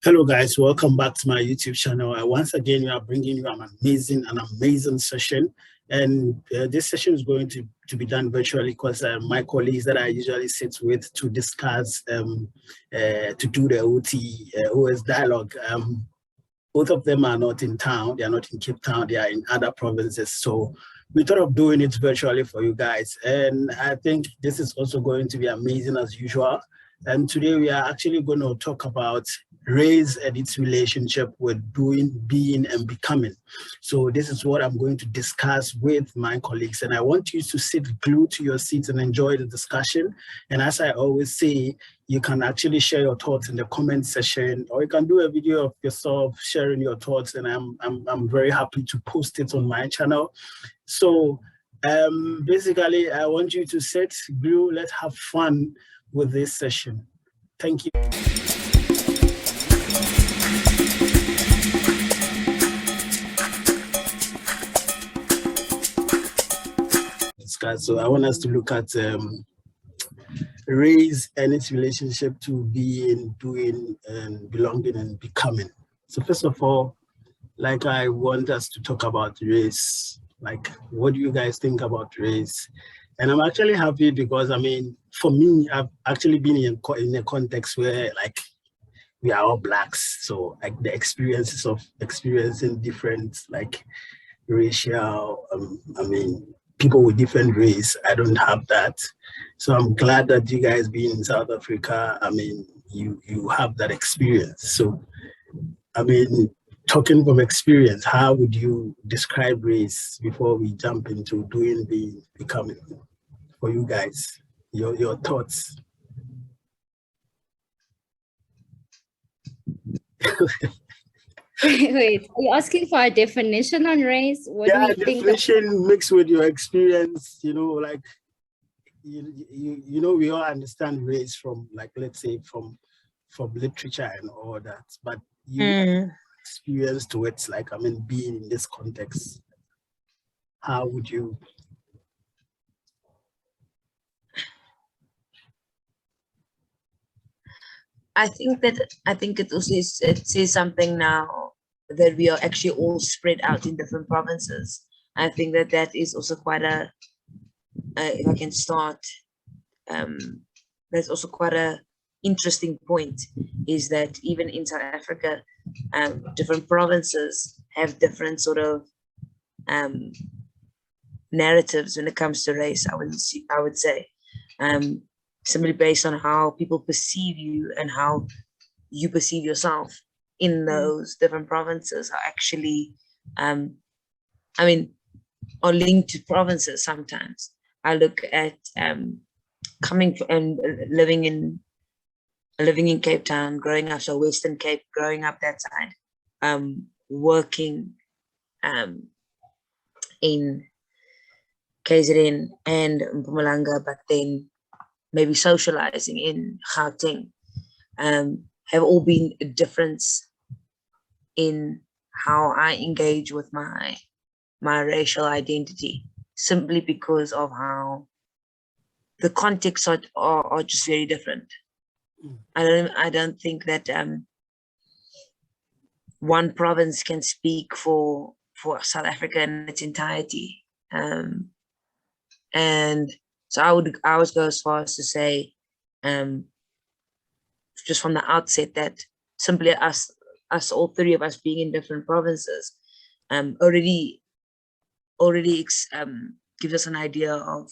Hello guys, welcome back to my YouTube channel. Once again, we are bringing you an amazing session. And this session is going to be done virtually because my colleagues that I usually sit with to discuss, to do the OS dialogue, both of them are not in town. They are not in Cape Town. They are in other provinces. So we thought of doing it virtually for you guys. And I think this is also going to be amazing as usual. And today we are actually going to talk about race and its relationship with doing, being, and becoming. So this is what I'm going to discuss with my colleagues. And I want you to sit glued to your seats and enjoy the discussion. And as I always say, you can actually share your thoughts in the comment section, or you can do a video of yourself sharing your thoughts. And I'm very happy to post it on my channel. So basically, I want you to sit glued. Let's have fun with this session. Thank you. So I want us to look at race and its relationship to being, doing, and belonging and becoming. So first of all, like I want us to talk about race. Like, what do you guys think about race? And I'm actually happy because, I mean, for me, I've actually been in a context where, like, we are all Blacks. So, like, the experiences of experiencing different, like, racial, I mean, people with different race, I don't have that. So I'm glad that you guys being in South Africa, I mean, you have that experience. So, I mean, talking from experience, how would you describe race before we jump into doing, being, becoming for you guys? Your thoughts. Wait, are you asking for a definition on race? What do we think? Definition mixed with your experience, you know, like, you know, we all understand race from, like, let's say from literature and all that, but you experience to it, like, I mean, being in this context, how would you? I think it also it says something now that we are actually all spread out in different provinces. I think that is also quite a, if I can start, that's also quite a interesting point, is that even in South Africa, different provinces have different sort of narratives when it comes to race. I would say, simply based on how people perceive you and how you perceive yourself in those different provinces are actually, I mean, are linked to provinces sometimes. I look at coming and living in Cape Town, growing up, so Western Cape, growing up that side, working in KZN and Mpumalanga, but then maybe socializing in Gauteng, have all been a difference in how I engage with my racial identity, simply because of how the contexts are just very different. I don't think that one province can speak for South Africa in its entirety, and so I would go as far as to say, just from the outset, that simply us all three of us being in different provinces, already gives us an idea of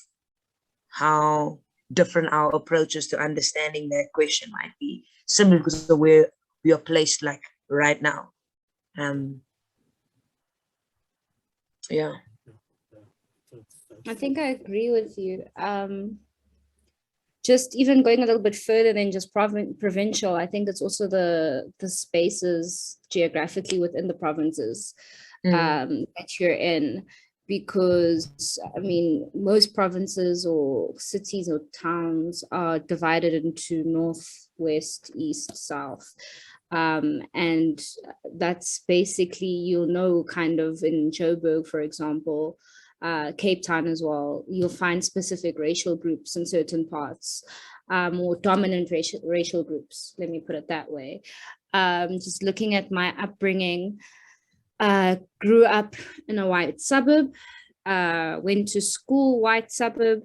how different our approaches to understanding that question might be, simply because of where we are placed, like right now. Yeah. I think I agree with you. Just even going a little bit further than just provincial, I think it's also the spaces geographically within the provinces that you're in, because I mean, most provinces or cities or towns are divided into north, west, east, south. And that's basically, you'll know, kind of in Joburg, for example, Cape Town as well, you'll find specific racial groups in certain parts, or dominant racial groups, let me put it that way. just looking at my upbringing, grew up in a white suburb, went to school, white suburb,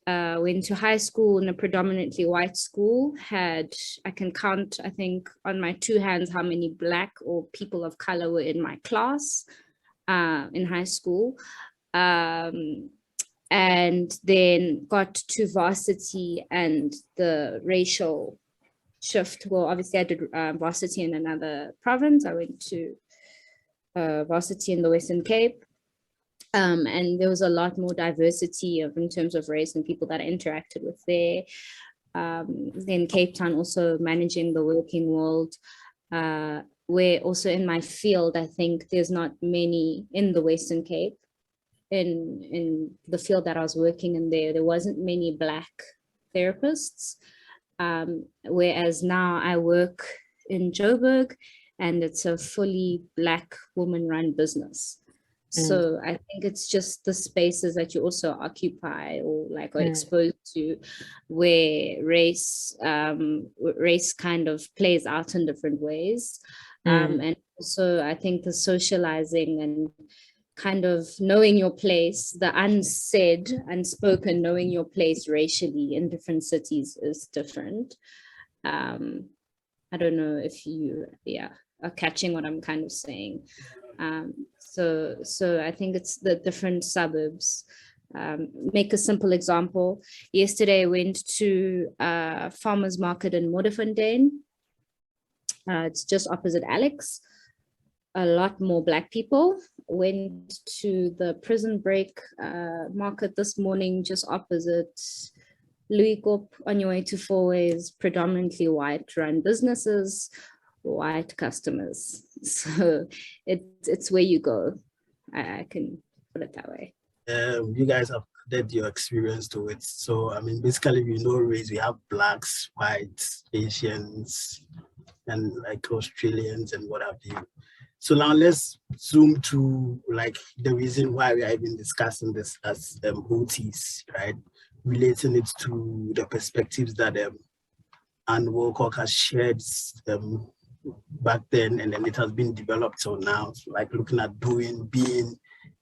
went to high school in a predominantly white school, I can count, I think, on my two hands how many Black or people of color were in my class in high school. And then got to varsity and the racial shift. Well, obviously I did varsity in another province. I went to varsity in the Western Cape. And there was a lot more diversity in terms of race and people that I interacted with there. Then Cape Town, also managing the working world, where also in my field, I think there's not many in the Western Cape. In the field that I was working in there wasn't many Black therapists. Whereas now I work in Joburg and it's a fully Black woman-run business. So I think it's just the spaces that you also occupy or like are exposed to, where race kind of plays out in different ways. And also I think the socializing and kind of knowing your place, the unsaid, unspoken, knowing your place racially in different cities is different. I don't know if you are catching what I'm kind of saying. So I think it's the different suburbs. Make a simple example. Yesterday I went to a farmer's market in Modderfontein. It's just opposite Alex. A lot more Black people. Went to the prison break market this morning, just opposite Louis Kop on your way to Fourways, predominantly white run businesses, white customers. So it's where you go. I can put it that way. You guys have added your experience to it. So, I mean, basically we know race, we have Blacks, whites, Asians, and like Australians and what have you. So now let's zoom to like the reason why we are even discussing this as OTs, right? Relating it to the perspectives that Anne Wilcock has shared back then, and then it has been developed till now. So like looking at doing, being,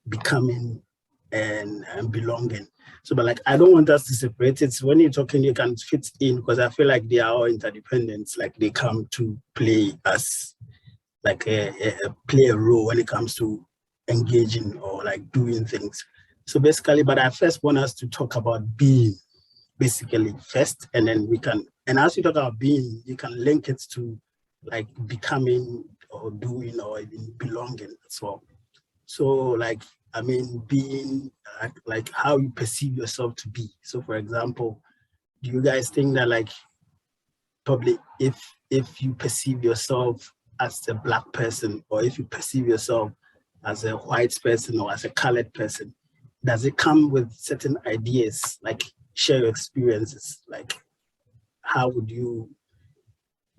becoming, and belonging. So, but like I don't want us to separate it. So when you're talking, you can fit in because I feel like they are all interdependent. Like they come to play as like play a role when it comes to engaging or like doing things. So basically, but I first want us to talk about being basically first, and then we can, and as you talk about being, you can link it to like becoming or doing or even belonging as well. So like, I mean, being like how you perceive yourself to be. So for example, do you guys think that like probably if you perceive yourself as a Black person, or if you perceive yourself as a white person or as a colored person, does it come with certain ideas, like share your experiences? Like how would you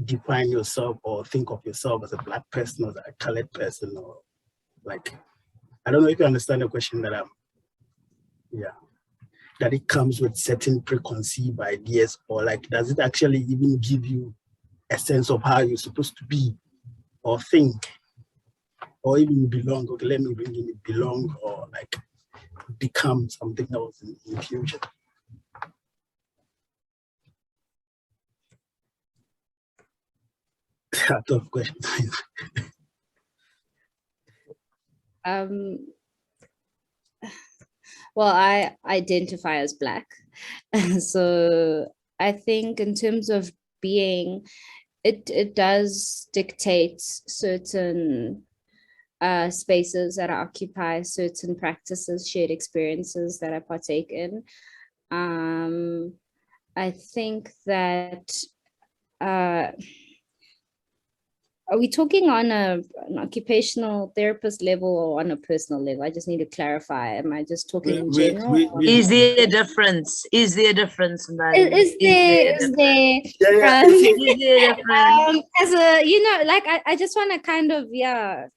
define yourself or think of yourself as a Black person or as a colored person? Or like, I don't know if you understand the question that that it comes with certain preconceived ideas, or like, does it actually even give you a sense of how you're supposed to be or think or even belong? Okay, let me bring in belong or like become something else in the future. Tough question. Well, I identify as Black. So I think in terms of being, it does dictate certain spaces that I occupy, certain practices, shared experiences that I partake in. I think that are we talking on an occupational therapist level or on a personal level? I just need to clarify. Am I just talking in general? Is there a difference? Is there a difference in that? Is there a difference? As a, you know, like I just want to kind of,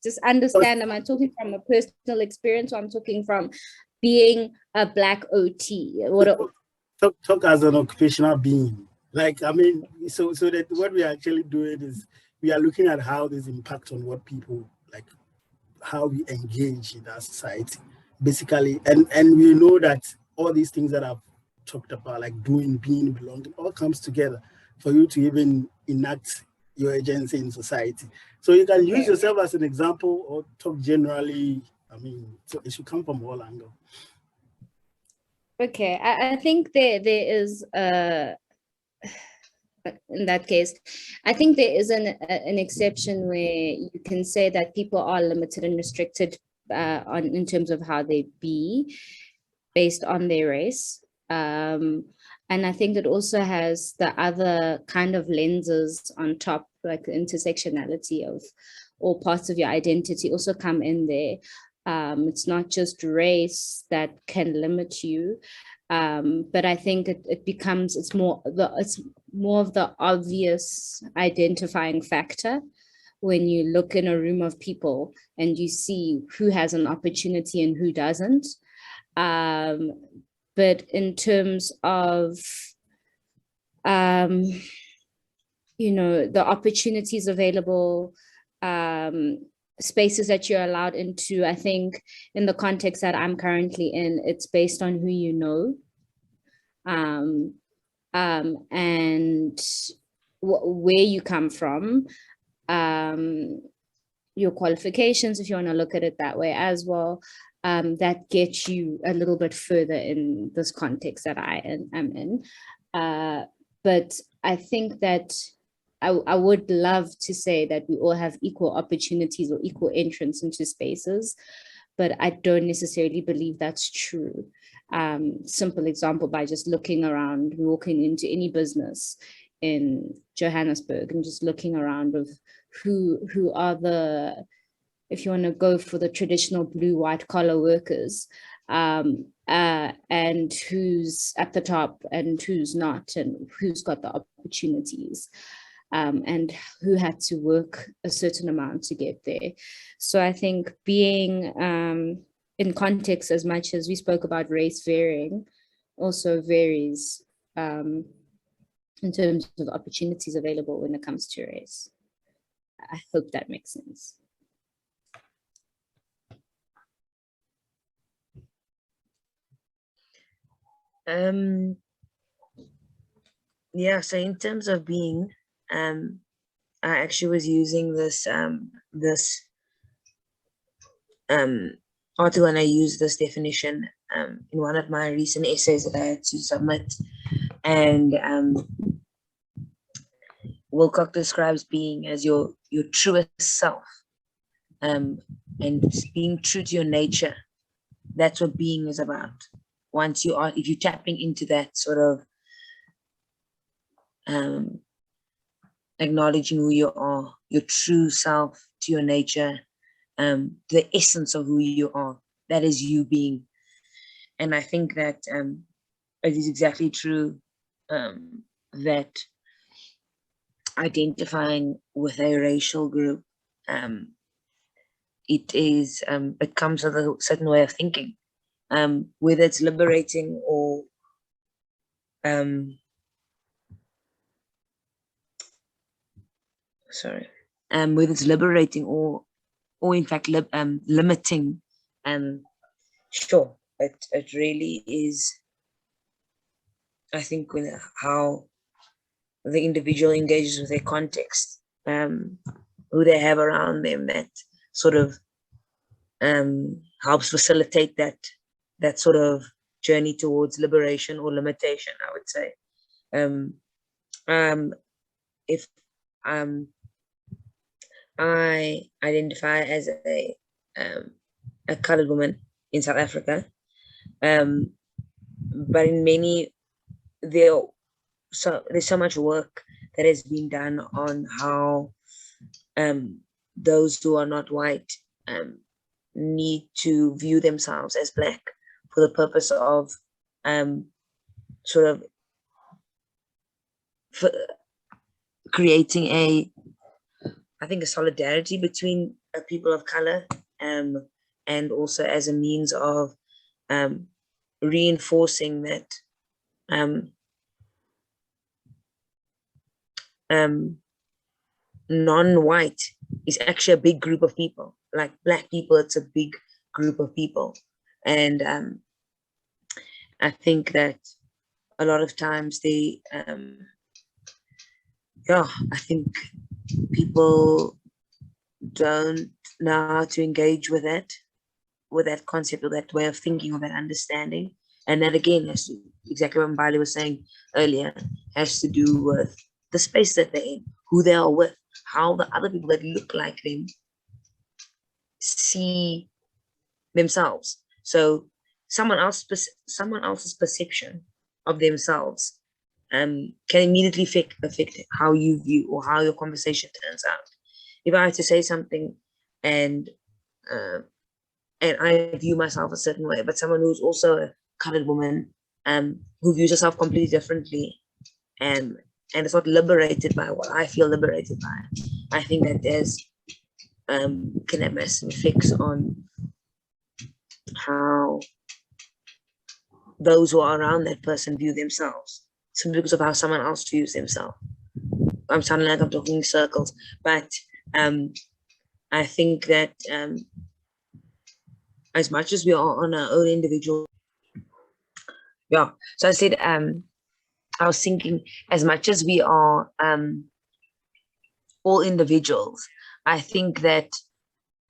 just understand, am I talking from a personal experience or I'm talking from being a Black OT? Talk as an occupational being. Like, I mean, so that what we're actually doing is we are looking at how this impacts on what people like, how we engage in our society, basically. And we know that all these things that I've talked about, like doing, being, belonging, all comes together for you to even enact your agency in society. So you can use yourself as an example or talk generally. I mean, so it should come from all angles. Okay, I think there is in that case, I think there is an exception where you can say that people are limited and restricted in terms of how they be based on their race. And I think it also has the other kind of lenses on top, like the intersectionality of all parts of your identity also come in there. It's not just race that can limit you, but I think it's more of the obvious identifying factor when you look in a room of people and you see who has an opportunity and who doesn't. But in terms of the opportunities available, spaces that you're allowed into, I think in the context that I'm currently in, it's based on who you know, and where you come from, your qualifications, if you want to look at it that way as well, that gets you a little bit further in this context that I am in. But I think that I would love to say that we all have equal opportunities or equal entrance into spaces, but I don't necessarily believe that's true. Simple example, by just looking around, walking into any business in Johannesburg and just looking around of who are the, if you want to go for the traditional blue, white collar workers, and who's at the top and who's not, and who's got the opportunities, and who had to work a certain amount to get there. So I think being in context, as much as we spoke about race varying, also varies in terms of opportunities available when it comes to race. I hope that makes sense. Yeah, so in terms of being, I actually was using this article, and I used this definition in one of my recent essays that I had to submit. And Wilcock describes being as your truest self, and being true to your nature. That's what being is about. Once you are, if you're tapping into that sort of acknowledging who you are, your true self, to your nature, the essence of who you are, that is you being. And I think that it is exactly true that identifying with a racial group, it comes with a certain way of thinking, whether it's liberating or whether it's liberating or in fact limiting. Sure, it really is, I think, with how the individual engages with their context, who they have around them, that sort of helps facilitate that sort of journey towards liberation or limitation, I would say. If I identify as a colored woman in South Africa, but in many, there's so much work that has been done on how those who are not white need to view themselves as Black for the purpose of sort of creating a solidarity between people of color, and also as a means of reinforcing that non-white is actually a big group of people. Like Black people, it's a big group of people. And I think that a lot of times I think people don't know how to engage with that concept, or that way of thinking, or that understanding. And that again has to, exactly what Mbali was saying earlier, has to do with the space that they're in, who they are with, how the other people that look like them see themselves. So someone else's perception of themselves can immediately affect how you view or how your conversation turns out. If I had to say something and I view myself a certain way, but someone who's also a colored woman who views herself completely differently, and is not liberated by what I feel liberated by, I think that there's can have massive effects on how those who are around that person view themselves, simply because of how someone else views themselves. I'm sounding like I'm talking in circles, but I think that as much as we are on our own individual, so I said, I was thinking, as much as we are all individuals, I think that,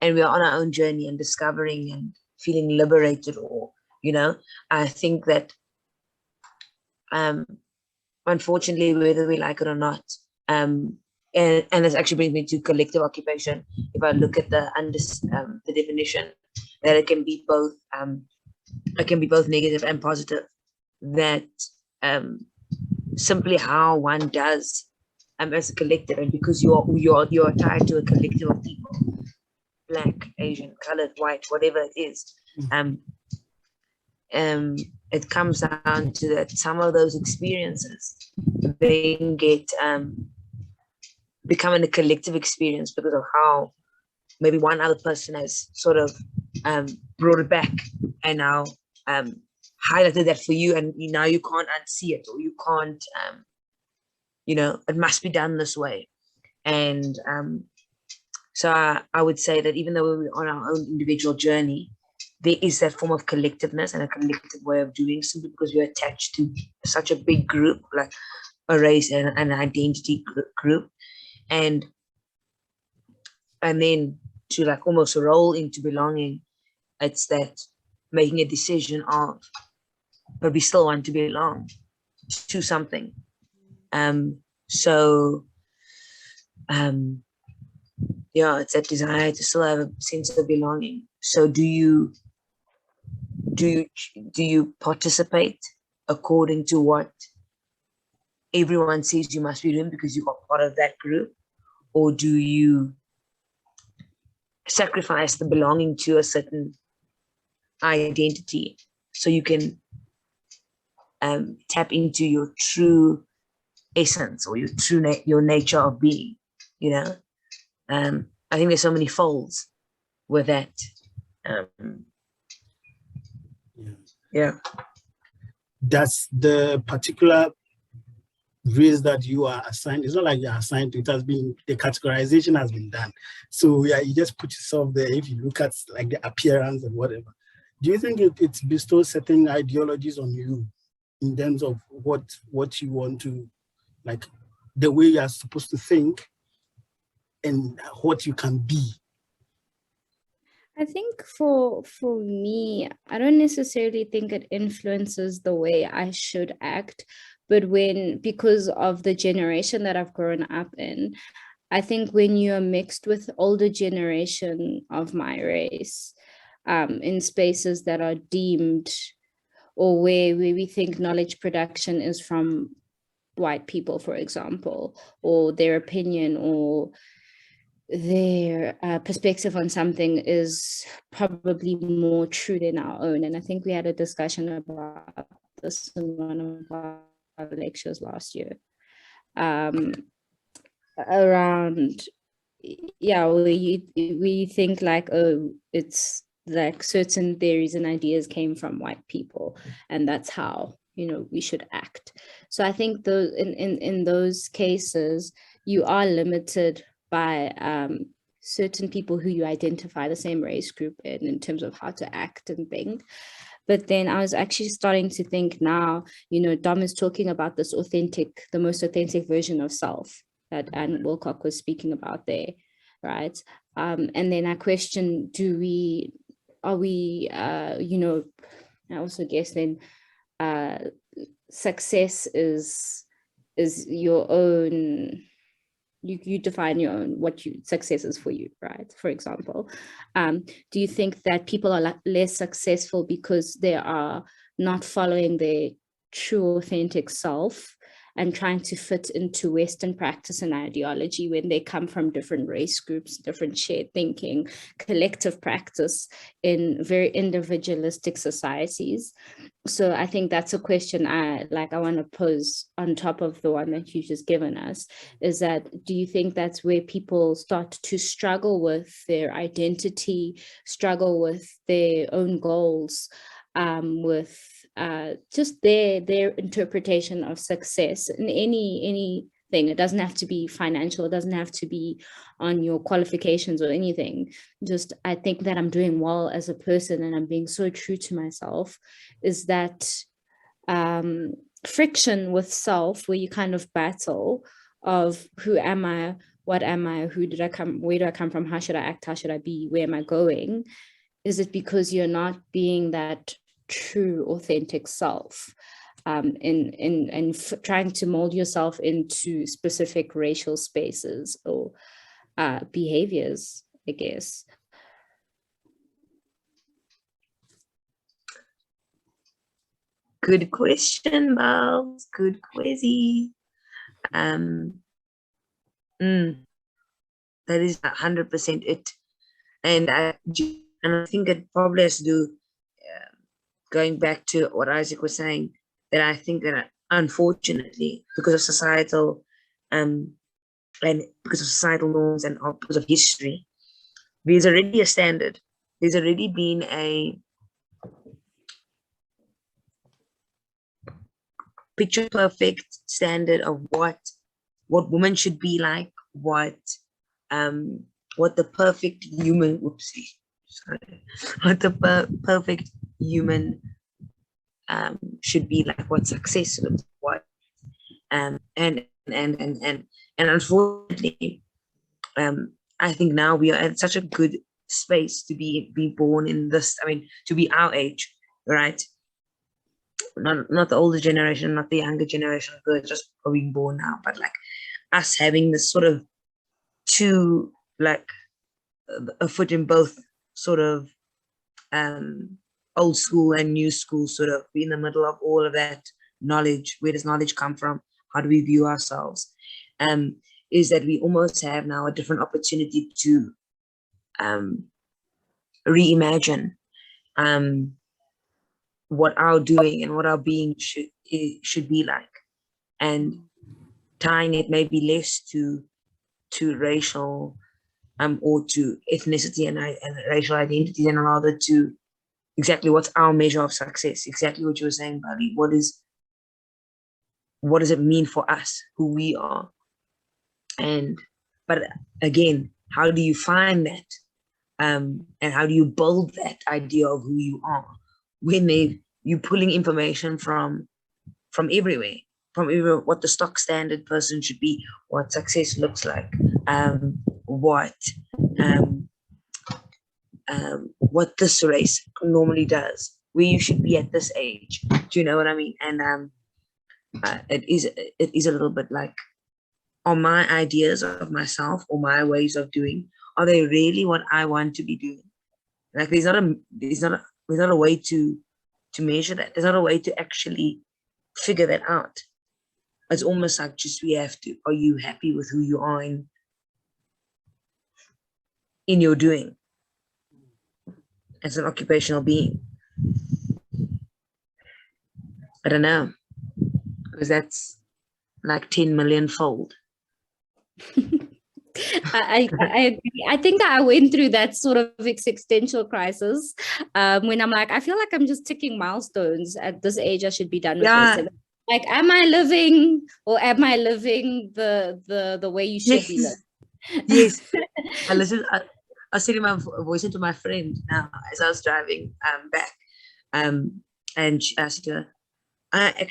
and we are on our own journey and discovering and feeling liberated, or, I think that unfortunately, whether we like it or not, and this actually brings me to collective occupation. If I look at the definition, that it can be both negative and positive. That simply how one does as a collective, and because you're tied to a collective of people, Black, Asian, colored, white, whatever it is, it comes down to that some of those experiences then get becoming a collective experience because of how maybe one other person has sort of brought it back and now highlighted that for you, and now you can't unsee it, or you can't it must be done this way. And so I would say that even though we're on our own individual journey, there is that form of collectiveness and a collective way of doing, simply because we're attached to such a big group, like a race and an identity group. And then to like almost roll into belonging, it's that making a decision of, but we still want to belong to something. It's that desire to still have a sense of belonging. So do you participate according to what everyone says you must be doing because you are part of that group, or do you sacrifice the belonging to a certain identity so you can tap into your true essence, or your nature of being? I think there's so many folds with that. That's the particular race that you are assigned. It's not like you're assigned to it. Has been, the categorization has been done. So you just put yourself there. If you look at like the appearance and whatever, do you think it bestows certain ideologies on you in terms of what you want to, like the way you are supposed to think and what you can be? I think for me, I don't necessarily think it influences the way I should act, but because of the generation that I've grown up in, I think when you're mixed with older generation of my race, in spaces that are deemed, or where we think knowledge production is from white people, for example, or their opinion or their perspective on something is probably more true than our own. And I think we had a discussion about this in one of our lectures last year, around we think like, oh, it's like certain theories and ideas came from white people, and that's how we should act. So I think those in those cases you are limited by certain people who you identify the same race group in terms of how to act and think. But then I was actually starting to think now, Dom is talking about this the most authentic version of self that Anne Wilcock was speaking about there, right? And then I question, I also guess then success is your own, you define your own, success is for you, right? For example, do you think that people are less successful because they are not following their true authentic self and trying to fit into Western practice and ideology when they come from different race groups, different shared thinking, collective practice in very individualistic societies? So I think that's a question I want to pose on top of the one that you've just given us, is that, do you think that's where people start to struggle with their identity, struggle with their own goals, with just their interpretation of success in anything? It doesn't have to be financial, it doesn't have to be on your qualifications or anything. Just, I think that I'm doing well as a person and I'm being so true to myself. Is that friction with self, where you kind of battle of who am I, what am I, who did I come, where do I come from, how should I act, how should I be, where am I going? Is it because you're not being that true authentic self, in trying to mold yourself into specific racial spaces or behaviors, I guess? Good question, Miles. Good quizzy. That is 100% it. And I think it probably has to do, going back to what Isaac was saying, that I think that unfortunately, because of societal and because of societal norms and because of history, there's already a standard. There's already been a picture perfect standard of what women should be like, what the perfect human, what the perfect human should be like, what success looks like, and unfortunately, I think now we are at such a good space to be born in this. I mean, to be our age, right? Not the older generation, not the younger generation who are just being born now, but like us having this sort of two, like a foot in both sort of old school and new school, sort of be in the middle of all of that knowledge. Where does knowledge come from? How do we view ourselves? Is that we almost have now a different opportunity to reimagine what our doing and what our being should be like, and tying it maybe less to racial or to ethnicity and racial identity, and rather to exactly what's our measure of success. Exactly what you were saying, Mbali. What does it mean for us, who we are? But again, how do you find that? And how do you build that idea of who you are when you're pulling information from everywhere, what the stock standard person should be, what success looks like, what this race normally does, where you should be at this age. Do you know what I mean? And it is a little bit like, are my ideas of myself or my ways of doing, are they really what I want to be doing? Like, there's not a way to measure that. There's not a way to actually figure that out. It's almost like, just, we have to, are you happy with who you are in your doing as an occupational being? I don't know, because that's like 10 million fold. I agree. I think I went through that sort of existential crisis when I'm like, I feel like I'm just ticking milestones. At this age, I should be done with this. Like, am I living, or am I living the way you should be living? Yes. I was sending my voice into my friend now as I was driving back. And I said to her, I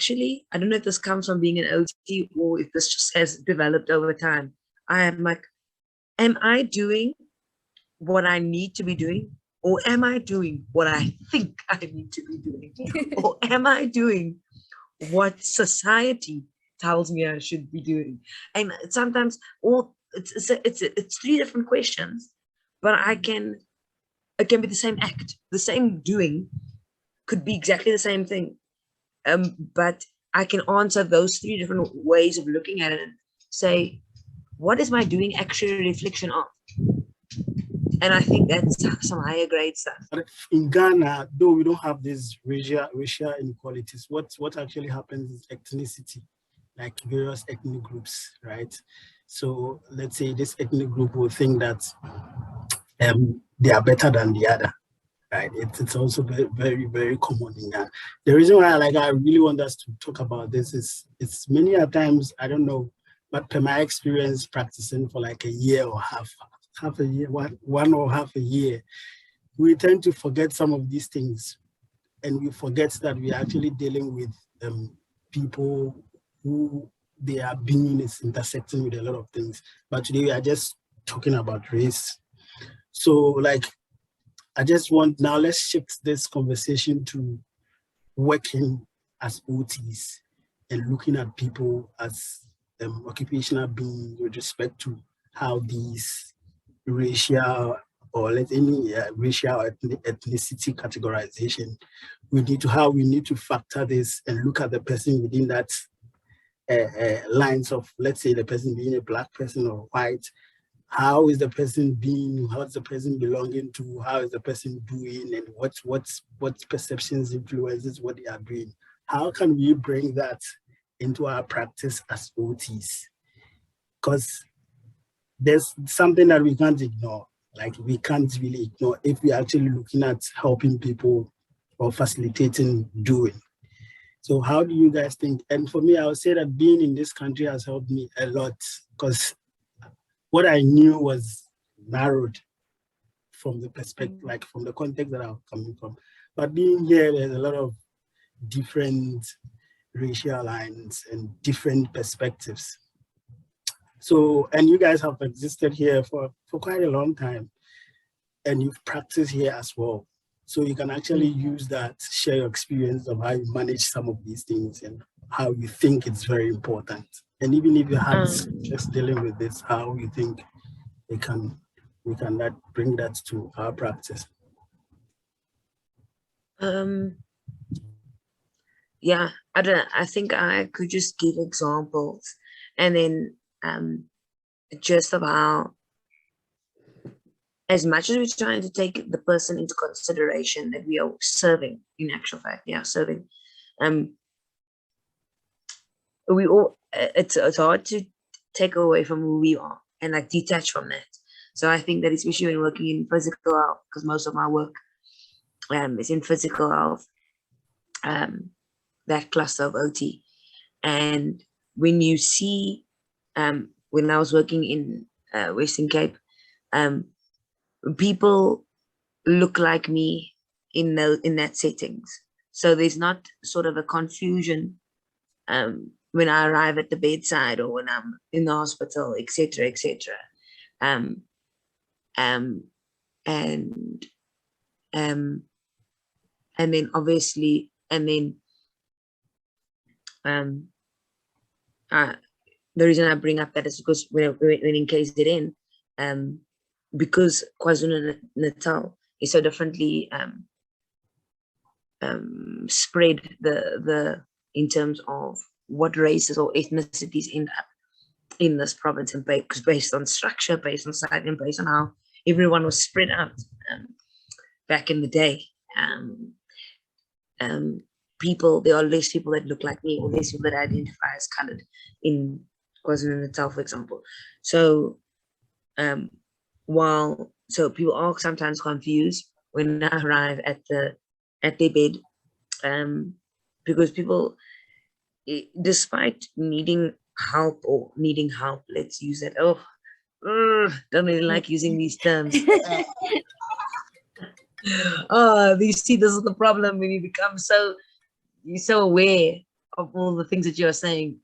don't know if this comes from being an OT or if this just has developed over time. I am like, am I doing what I need to be doing? Or am I doing what I think I need to be doing? Or am I doing what society tells me I should be doing? And sometimes it's three different questions, but it can be the same act, the same doing could be exactly the same thing. But I can answer those three different ways of looking at it and say, what is my doing actually a reflection of? And I think that's some higher grade stuff. But in Ghana, though we don't have these racial inequalities, what actually happens is ethnicity, like various ethnic groups, right? So let's say this ethnic group will think that they are better than the other, right? It's also very, very, very common in Ghana. The reason why I really want us to talk about this is it's many a times, I don't know, but per my experience practicing for like a year or half a year, one or half a year, we tend to forget some of these things, and we forget that we are actually dealing with people who their being is intersecting with a lot of things. But today we are just talking about race. So like, I just want, now let's shift this conversation to working as OTs and looking at people as occupational beings with respect to how these racial or any racial ethnicity categorization, we need to factor this and look at the person within that lines of, let's say, the person being a Black person or white. How is the person being, how's the person belonging to, how is the person doing, and what perceptions influences what they are doing? How can we bring that into our practice as OTs? Because there's something that we can't ignore. Like, we can't really ignore if we're actually looking at helping people or facilitating doing. So how do you guys think? And for me, I would say that being in this country has helped me a lot, because what I knew was narrowed from the perspective, like from the context that I'm coming from. But being here, there's a lot of different racial lines and different perspectives. So, and you guys have existed here for quite a long time, and you've practiced here as well. So you can actually use that, share your experience of how you manage some of these things and how you think it's very important. And even if you had just dealing with this, how you think we can bring that to our practice. Yeah, I think I could just give examples, and then just about, as much as we're trying to take the person into consideration that we are serving, in actual fact, serving, we all, it's hard to take away from who we are and like detach from that. So I think that especially when working in physical health, because most of my work is in physical health, that cluster of OT. And when you see, when I was working in Western Cape, people look like me in that settings. So there's not sort of a confusion when I arrive at the bedside or when I'm in the hospital, etc., etc. And then obviously, the reason I bring up that is because when in KZN, because KwaZulu-Natal is so differently spread the in terms of what races or ethnicities end up in this province, and based on structure, based on site, and based on how everyone was spread out back in the day. People, there are less people that look like me, or less people that identify as colored in KwaZulu-Natal, for example. So people are sometimes confused when I arrive at their bed, because people, despite needing help, let's use that. don't really like using these terms. Oh, you see, this is the problem when you become you're so aware of all the things that you're saying.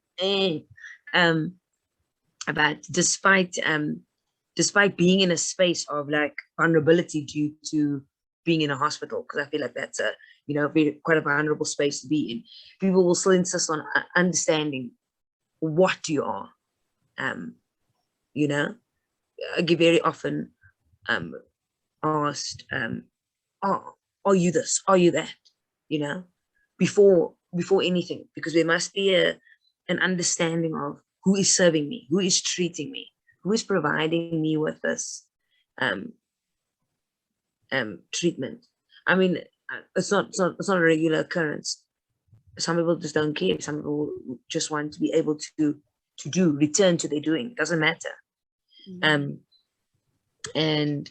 But despite being in a space of like vulnerability due to being in a hospital, because I feel like that's quite a vulnerable space to be in, people will still insist on understanding what you are. I get very often asked, are you this? Are you that? Before anything, because there must be an understanding of who is serving me, who is treating me, who is providing me with this treatment. I mean, it's not a regular occurrence. Some people just don't care. Some people just want to be able to return to their doing. It doesn't matter. And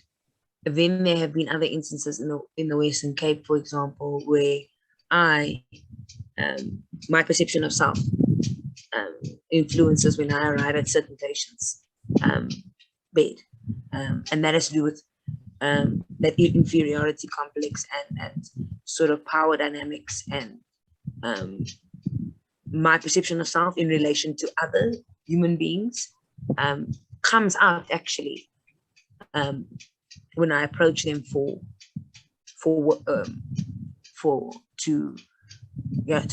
then there have been other instances in the Western Cape, for example, where my perception of self influences when I arrive at certain patients' bed, and that has to do with that inferiority complex and sort of power dynamics and my perception of self in relation to other human beings comes out actually when I approach them to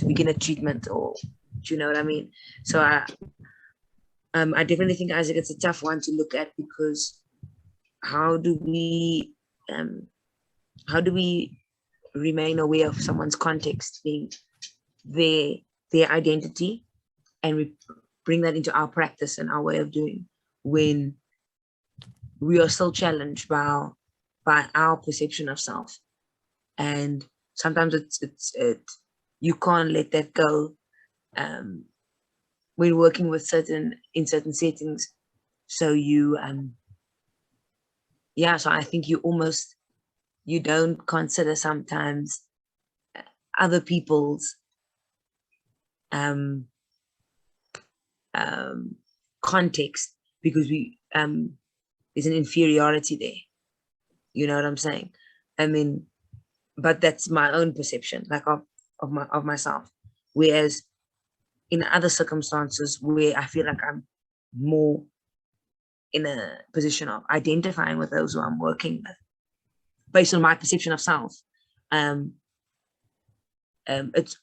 begin a treatment, or do you know what I mean? So I definitely think, Isaac, it's a tough one to look at, because how do we remain aware of someone's context being their identity, and we bring that into our practice and our way of doing when we are still challenged by our perception of self. And sometimes you can't let that go when working with in certain settings. So you so I think you don't consider sometimes other people's context, because there's an inferiority there. You know what I'm saying? I mean, but that's my own perception, like of myself. Whereas in other circumstances where I feel like I'm more in a position of identifying with those who I'm working with, based on my perception of self, it's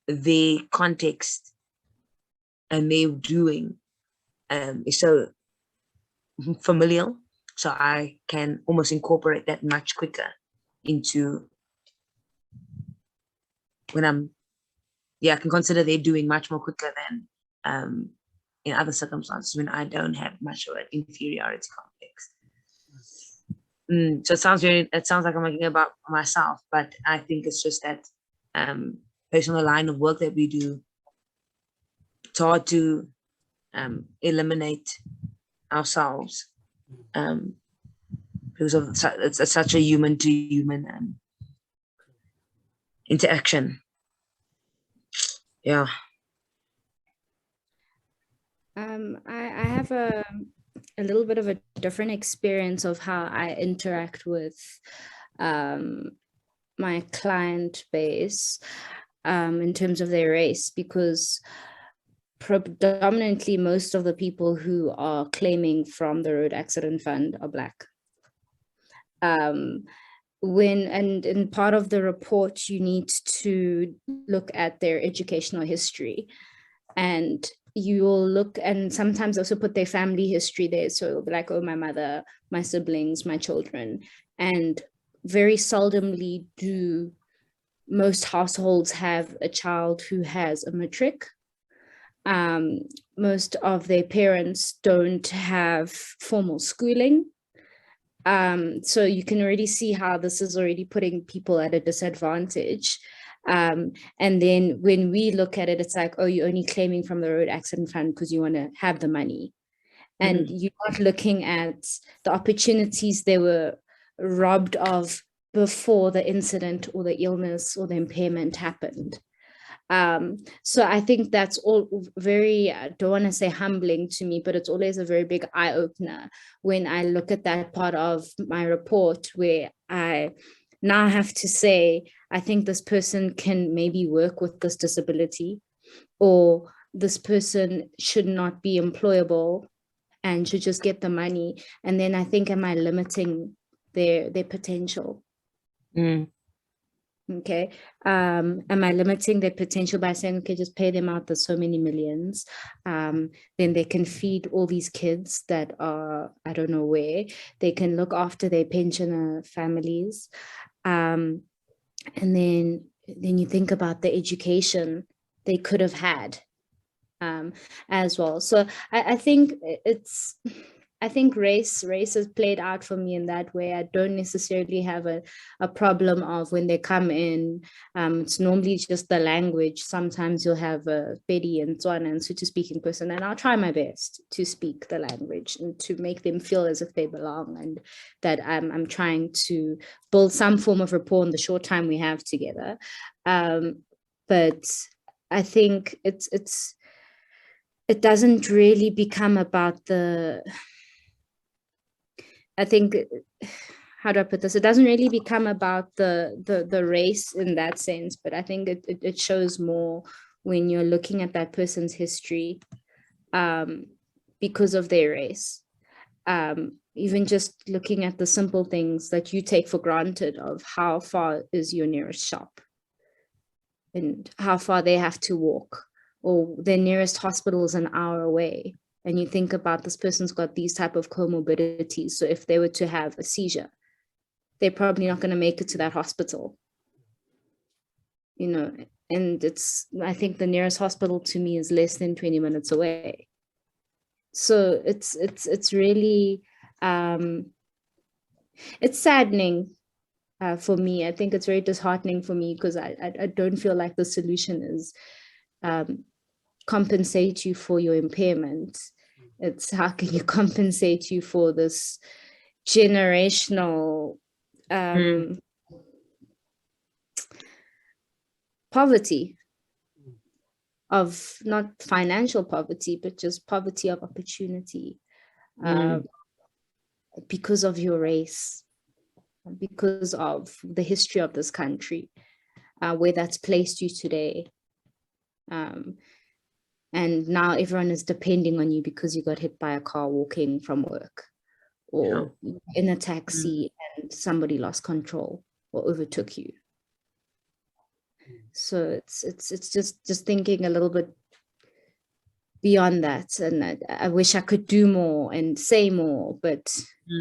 their context and their doing is so familial, so I can almost incorporate that much quicker into when I can consider their doing much more quicker than in other circumstances when I don't have much of an inferiority complex. So it sounds like I'm making about myself, but I think it's just that based on the line of work that we do, it's hard to eliminate ourselves because of it's such a human to human interaction. Yeah. I have a little bit of a different experience of how I interact with my client base in terms of their race, because predominantly most of the people who are claiming from the Road Accident Fund are Black. In part of the report, you need to look at their educational history, and you will look, and sometimes also put their family history there. So it'll be like, oh, my mother, my siblings, my children. And very seldomly do most households have a child who has a matric. Most of their parents don't have formal schooling. So you can already see how this is already putting people at a disadvantage. And then when we look at it, it's like, oh, you're only claiming from the Road Accident Fund because you want to have the money. And you're not looking at the opportunities they were robbed of before the incident or the illness or the impairment happened. So I think that's all very, I don't want to say humbling to me, but it's always a very big eye opener when I look at that part of my report where I now have to say, I think this person can maybe work with this disability, or this person should not be employable and should just get the money. And then I think, am I limiting their potential? Okay. Am I limiting their potential by saying, okay, just pay them out the so many millions, then they can feed all these kids that are, I don't know where, they can look after their pensioner families, and then you think about the education they could have had, as well. So I think race has played out for me in that way. I don't necessarily have a problem of when they come in. It's normally just the language. Sometimes you'll have a Pedi and Tswana and Sotho speaking person, and I'll try my best to speak the language and to make them feel as if they belong, and that I'm trying to build some form of rapport in the short time we have together. But I think it doesn't really become about I think, how do I put this? It doesn't really become about the race in that sense, but I think it shows more when you're looking at that person's history, because of their race. Even just looking at the simple things that you take for granted of how far is your nearest shop and how far they have to walk, or their nearest hospital is an hour away. And you think about, this person's got these type of comorbidities. So if they were to have a seizure, they're probably not going to make it to that hospital, and I think the nearest hospital to me is less than 20 minutes away. So it's really, it's saddening for me. I think it's very disheartening for me, because I don't feel like the solution is compensate you for your impairment. It's how can you compensate you for this generational poverty, of not financial poverty, but just poverty of opportunity, because of your race, because of the history of this country, where that's placed you today. And now everyone is depending on you because you got hit by a car walking from work, or in a taxi and somebody lost control or overtook you. So it's just thinking a little bit beyond that, and I wish I could do more and say more, but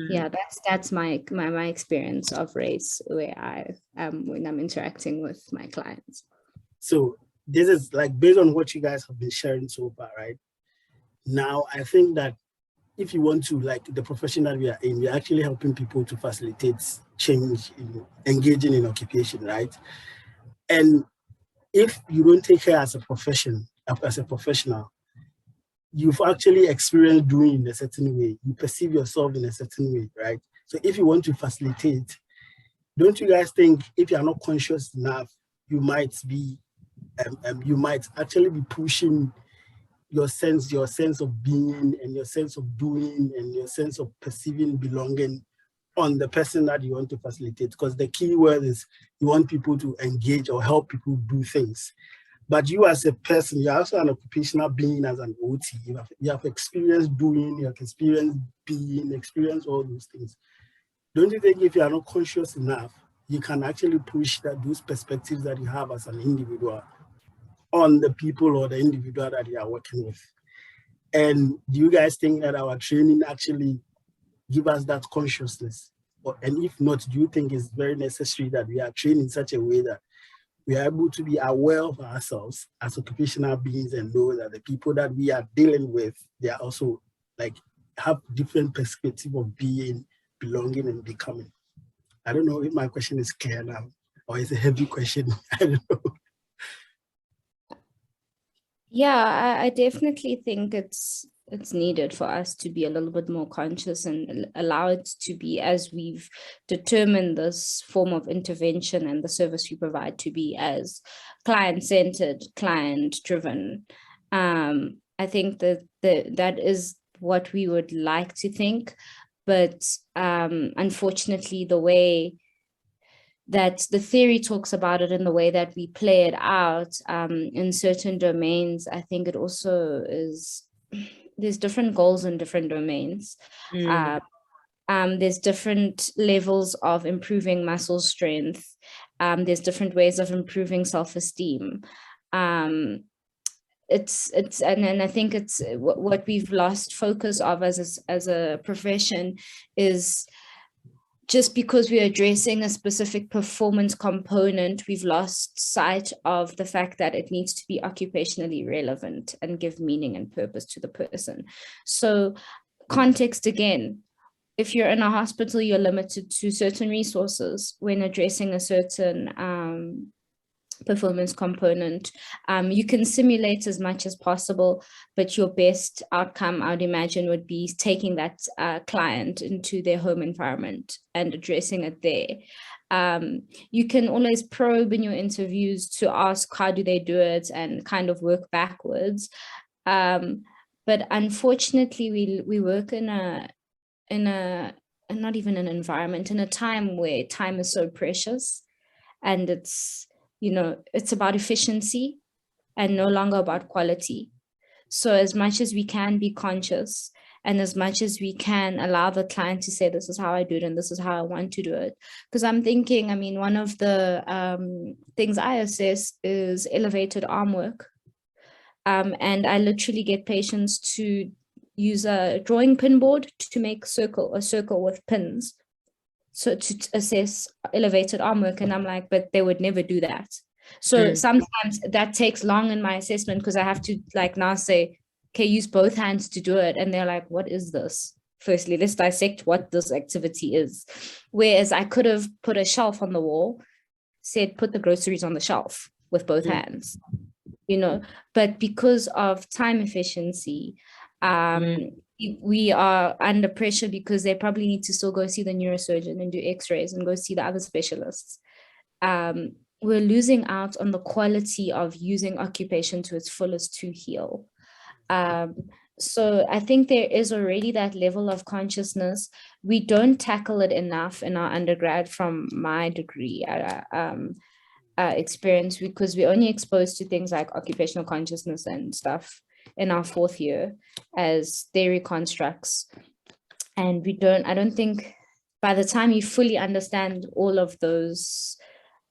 yeah, that's my experience of race, where I am when I'm interacting with my clients. So this is like based on what you guys have been sharing so far, right? Now, I think that if you want to, like the profession that we are in, we're actually helping people to facilitate change in engaging in occupation, right? And if you don't take care as a profession, as a professional, you've actually experienced doing in a certain way. You perceive yourself in a certain way, right? So if you want to facilitate, don't you guys think if you are not conscious enough, you might actually be pushing your sense of being and your sense of doing and your sense of perceiving belonging on the person that you want to facilitate? Because the key word is you want people to engage or help people do things. But you as a person, you're also an occupational being as an OT. You have experience doing, you have experience being, experience all those things. Don't you think if you are not conscious enough, you can actually push those perspectives that you have as an individual on the people or the individual that you are working with? And do you guys think that our training actually give us that consciousness? And if not, do you think it's very necessary that we are trained in such a way that we are able to be aware of ourselves as occupational beings and know that the people that we are dealing with, they are also like have different perspective of being, belonging, and becoming? I don't know if my question is clear now, or it's a heavy question. I don't know. Yeah, I definitely think it's it's needed for us to be a little bit more conscious and allow it to be, as we've determined this form of intervention and the service we provide to be, as client-centered, client-driven. I think that is what we would like to think, but unfortunately, the way that the theory talks about it and the way that we play it out in certain domains, I think it also is, there's different goals in different domains. There's different levels of improving muscle strength. There's different ways of improving self-esteem. And I think it's what we've lost focus of as a profession is, just because we're addressing a specific performance component, we've lost sight of the fact that it needs to be occupationally relevant and give meaning and purpose to the person. So context again, if you're in a hospital, you're limited to certain resources when addressing a certain performance component. You can simulate as much as possible, but your best outcome, I would imagine, would be taking that client into their home environment and addressing it there. You can always probe in your interviews to ask how do they do it and kind of work backwards. But unfortunately, we work in a not even an environment, in a time where time is so precious, and it's, you know, it's about efficiency and no longer about quality. So as much as we can be conscious, and as much as we can allow the client to say, this is how I do it and this is how I want to do it. Because I'm thinking, I mean, one of the things I assess is elevated arm work. And I literally get patients to use a drawing pin board to make a circle with pins, so to assess elevated arm work. And I'm like, but they would never do that. So sometimes that takes long in my assessment, because I have to like now say, okay, use both hands to do it. And they're like, what is this? Firstly, let's dissect what this activity is. Whereas I could have put a shelf on the wall, said, put the groceries on the shelf with both hands, you know, but because of time efficiency, we are under pressure, because they probably need to still go see the neurosurgeon and do x-rays and go see the other specialists. We're losing out on the quality of using occupation to its fullest to heal. So I think there is already that level of consciousness. We don't tackle it enough in our undergrad, from my degree experience, because we're only exposed to things like occupational consciousness and stuff in our fourth year as theory constructs. And I don't think by the time you fully understand all of those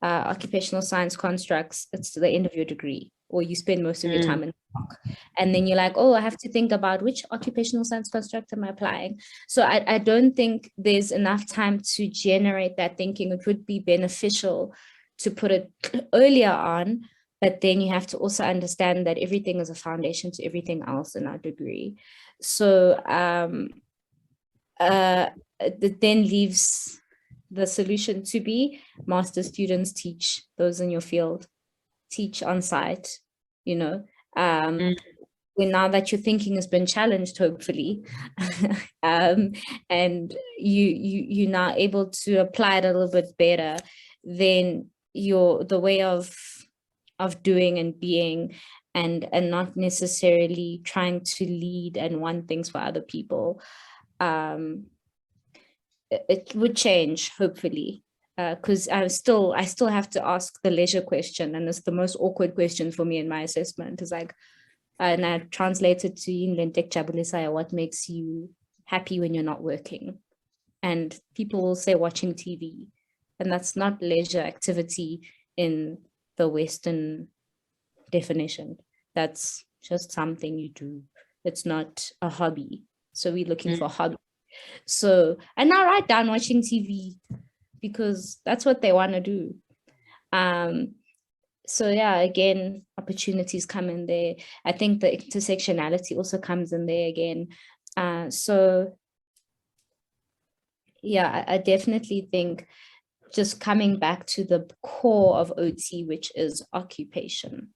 occupational science constructs, it's to the end of your degree, or you spend most of your time in the park. And then you're like, oh, I have to think about which occupational science construct am I applying? So I don't think there's enough time to generate that thinking. It would be beneficial to put it earlier on, but then you have to also understand that everything is a foundation to everything else in our degree. So it then leaves the solution to be master students teach those in your field, teach on site, you know, when now that your thinking has been challenged, hopefully, and you're now able to apply it a little bit better, then the way of doing and being, and not necessarily trying to lead and want things for other people, it would change, hopefully, because I still have to ask the leisure question, and it's the most awkward question for me in my assessment. It's like, and I translated to Inlentek Jabulisaya, what makes you happy when you're not working? And people will say watching TV, and that's not leisure activity in the Western definition. That's just something you do. It's not a hobby. So we're looking for a hobby. So, and I write down watching TV because that's what they want to do. So yeah, again, opportunities come in there. I think the intersectionality also comes in there again. So yeah, I definitely think just coming back to the core of OT, which is occupation,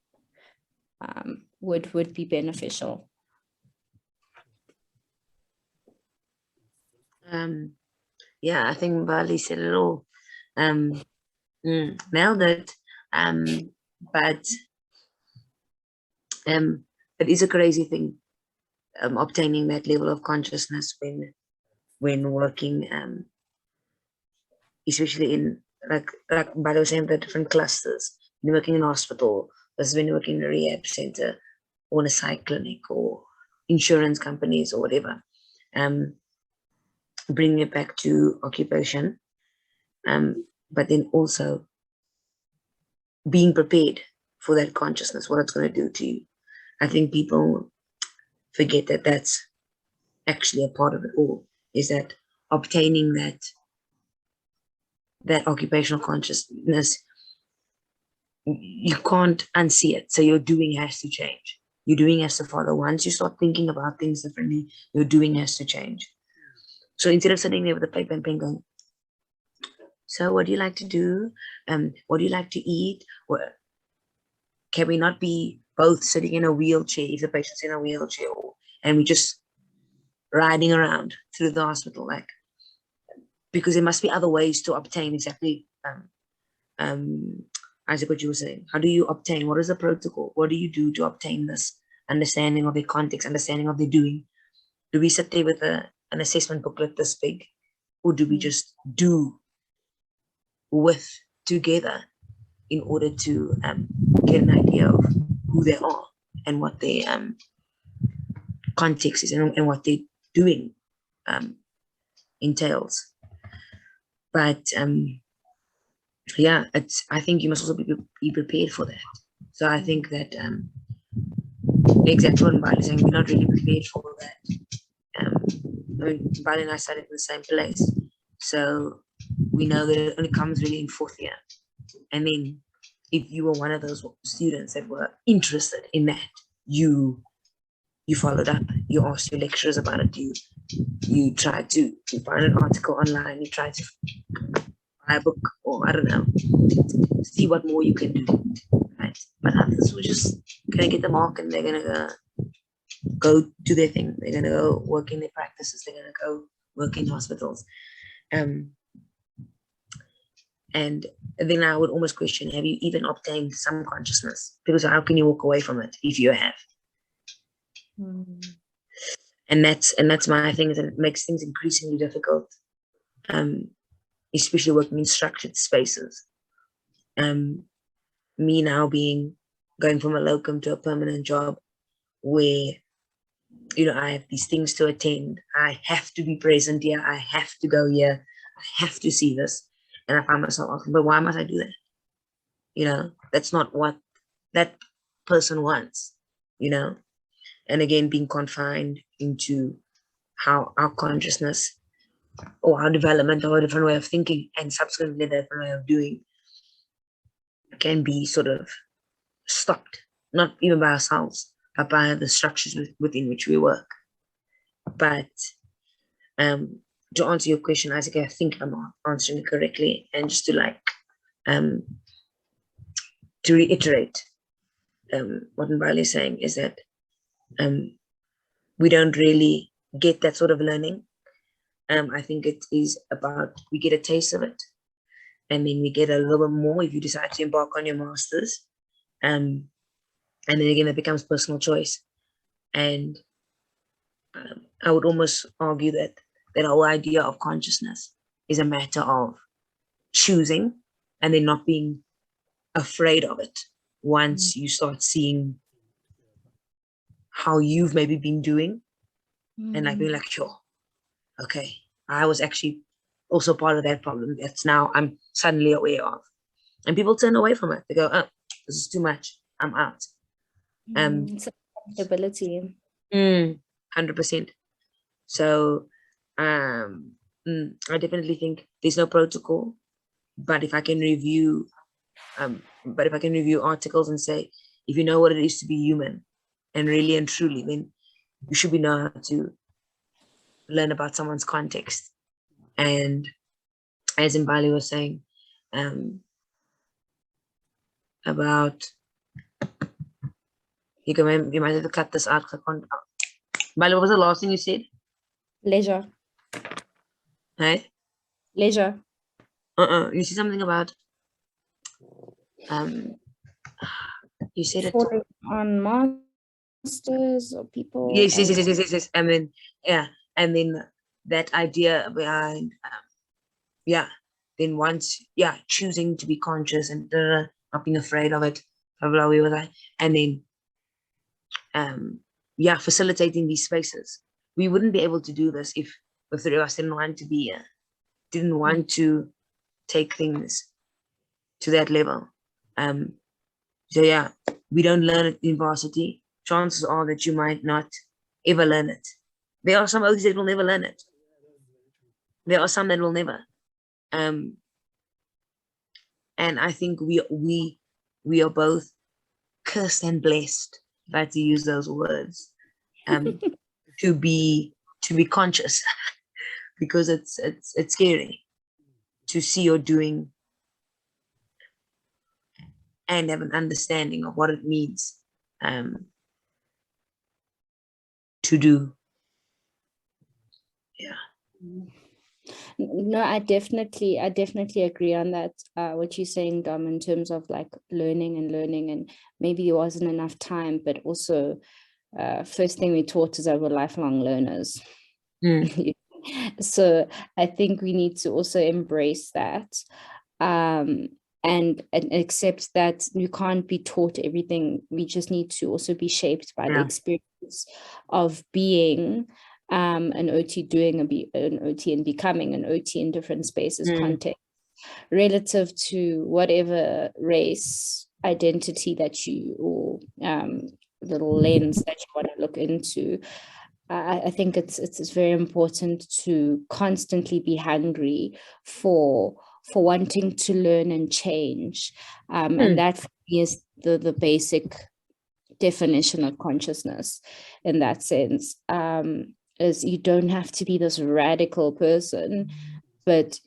would be beneficial. Yeah, I think Mbali said it all. Nailed it. But it is a crazy thing, obtaining that level of consciousness when working, especially in like Mbali was saying, the different clusters. When you're working in a hospital versus when you're working in a rehab center or in a psych clinic or insurance companies or whatever. Bringing it back to occupation, but then also being prepared for that consciousness, what it's going to do to you. I think people forget that that's actually a part of it all, is that obtaining that occupational consciousness, you can't unsee it. So your doing has to change. Your doing has to follow. Once you start thinking about things differently, your doing has to change. So instead of sitting there with a paper and pen going, so what do you like to do? What do you like to eat? Can we not be both sitting in a wheelchair if the patient's in a wheelchair, and we just riding around through the hospital, like, because there must be other ways to obtain exactly Isaac, what you were saying. How do you obtain? What is the protocol? What do you do to obtain this understanding of their context, understanding of their doing? Do we sit there with an assessment booklet this big, or do we just do with together in order to get an idea of who they are and what their context is and what they're doing entails? But yeah, I think you must also be prepared for that. So I think that exactly what Mbali is saying, we're not really prepared for that. I mean, Mbali and I studied in the same place, so we know that it only comes really in fourth year. And then if you were one of those students that were interested in that, you followed up, you asked your lecturers about it, you tried to find an article online, you tried to buy a book, or I don't know, see what more you can do, right? But others were just gonna get the mark and they're gonna go do their thing. They're gonna go work in their practices, they're gonna go work in hospitals. And then I would almost question, have you even obtained some consciousness? Because how can you walk away from it if you have? And that's my thing, is that it makes things increasingly difficult, especially working in structured spaces. Me now going from a locum to a permanent job where, you know, I have these things to attend. I have to be present here. I have to go here. I have to see this. And I find myself asking, but why must I do that? You know, that's not what that person wants, you know? And again, being confined into how our consciousness or our development or a different way of thinking and subsequently a different way of doing can be sort of stopped, not even by ourselves, but by the structures within which we work. But to answer your question, Isaac, I think I'm answering it correctly. And just to to reiterate what Mbali is saying, is that we don't really get that sort of learning. I think it is about, we get a taste of it, and then we get a little bit more if you decide to embark on your master's. And then again, it becomes personal choice. And I would almost argue that whole idea of consciousness is a matter of choosing and then not being afraid of it once you start seeing how you've maybe been doing, and like being like, sure, okay, I was actually also part of that problem that's now I'm suddenly aware of. And people turn away from it. They go, oh, this is too much, I'm out. It's accountability. 100%. So I definitely think there's no protocol, but if I can review articles and say, if you know what it is to be human and really and truly, then you should be know how to learn about someone's context. And as Mbali was saying, about, you might have to cut this out. Mbali, what was the last thing you said? Leisure. Hey? Leisure. You see something about you said it. Falling on masters or people. Yes. And then and then that idea behind then once choosing to be conscious and not being afraid of it, blah blah we were like, and then facilitating these spaces. We wouldn't be able to do this if the three of us didn't want to be didn't want to take things to that level. So yeah, we don't learn it in varsity. Chances are that you might not ever learn it. There are some OTs that will never learn it. There are some that will never. And I think we are both cursed and blessed, if I had to use those words, to be conscious, because it's scary to see you're doing and have an understanding of what it means to do. No, I definitely agree on that. What you're saying, Dom, in terms of like learning, and maybe there wasn't enough time, but also first thing we taught is that we're lifelong learners. So I think we need to also embrace that and accept that you can't be taught everything. We just need to also be shaped by the experience of being an OT, doing an OT, and becoming an OT in different spaces, context, relative to whatever race, identity that you, or little lens that you want to look into. I think it's very important to constantly be hungry for wanting to learn and change, and that for me is the basic definition of consciousness. In that sense, is you don't have to be this radical person, but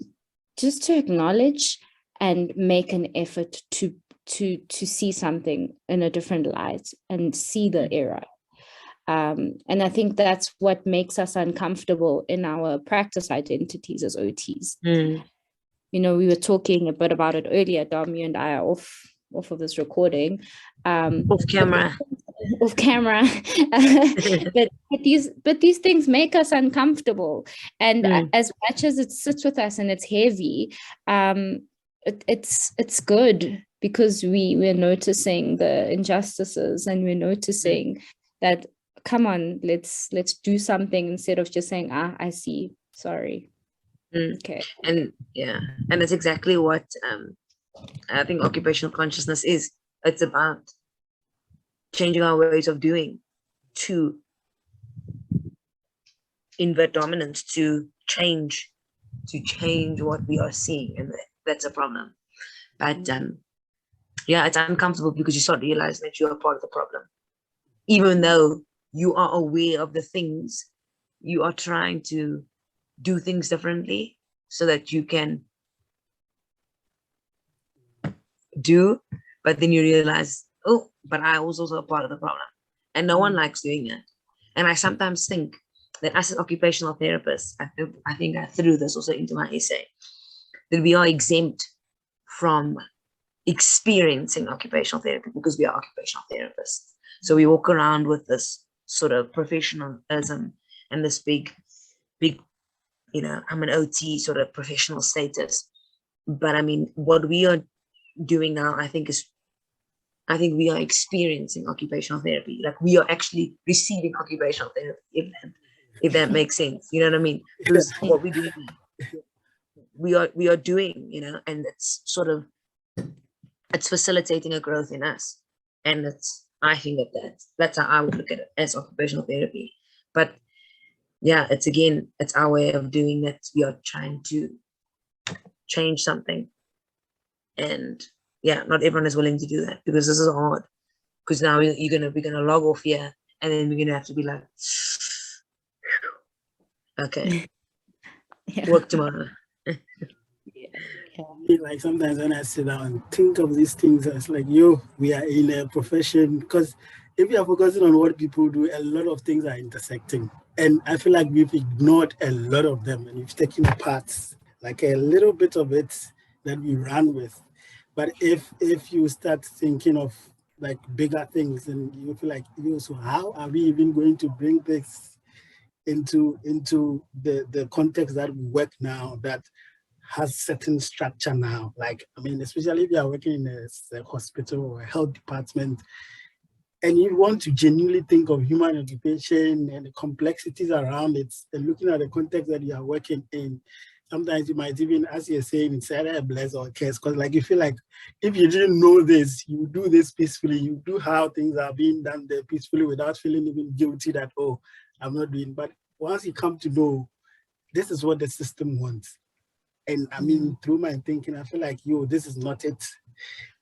just to acknowledge and make an effort to see something in a different light and see the error. And I think that's what makes us uncomfortable in our practice identities as OTs. You know, we were talking a bit about it earlier, Dom, you and I are off of this recording. Off camera. but these things make us uncomfortable. And as much as it sits with us and it's heavy, it's good, because we're noticing the injustices, and we're noticing that, come on, let's do something, instead of just saying, I see, sorry. Okay. And that's exactly what I think occupational consciousness is. It's about changing our ways of doing to invert dominance, to change what we are seeing, and that's a problem. But it's uncomfortable, because you start realizing that you are part of the problem, even though you are aware of the things. You are trying to do things differently so that you can do, but then you realize, oh, but I was also a part of the problem, and no one likes doing that. And I sometimes think that as an occupational therapist, I think I threw this also into my essay, that we are exempt from experiencing occupational therapy because we are occupational therapists. So we walk around with this sort of professionalism and this big, I'm an OT sort of professional status. But I mean, what we are doing now, I think we are experiencing occupational therapy. Like, we are actually receiving occupational therapy, if that makes sense. You know what I mean? Because what we do, we are doing, and it's sort of, it's facilitating a growth in us. And I think that's how I would look at it, as occupational therapy. But it's our way of doing that. We are trying to change something, and not everyone is willing to do that, because this is hard. Because now we're gonna log off here, and then we're gonna have to be like, okay, work tomorrow. Like, sometimes when I sit down and think of these things, it's like, we are in a profession, because if you are focusing on what people do, a lot of things are intersecting. And I feel like we've ignored a lot of them and we've taken apart like a little bit of it that we ran with. But if you start thinking of like bigger things, and you feel like, so how are we even going to bring this into the context that we work now, that has certain structure now? Like, I mean, especially if you are working in a hospital or a health department, and you want to genuinely think of human education and the complexities around it, and looking at the context that you are working in, sometimes you might even, as you're saying, it's either a bless or a curse, because like you feel like if you didn't know this, you do this peacefully, you do how things are being done there peacefully without feeling even guilty that, oh, I'm not doing. But once you come to know, this is what the system wants. And I mean, through my thinking, I feel like, this is not it.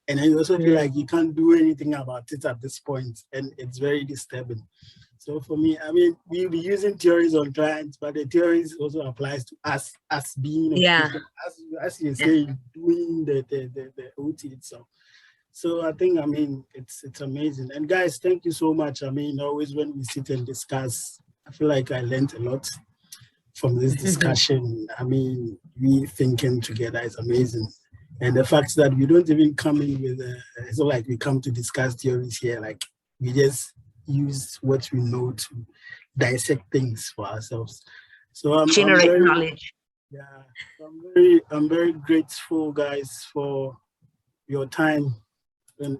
And then you also feel like you can't do anything about it at this point, and it's very disturbing. So for me, I mean, we'll be using theories on clients, but the theories also applies to us as being, as you say, doing the OT itself. So I think, I mean, it's amazing. And guys, thank you so much. I mean, always when we sit and discuss, I feel like I learned a lot from this discussion. I mean, we thinking together is amazing. And the fact that we don't even come in with, it's not like we come to discuss theories here, like we just use what we know to dissect things for ourselves. So generate knowledge. Yeah, I'm very grateful, guys, for your time. And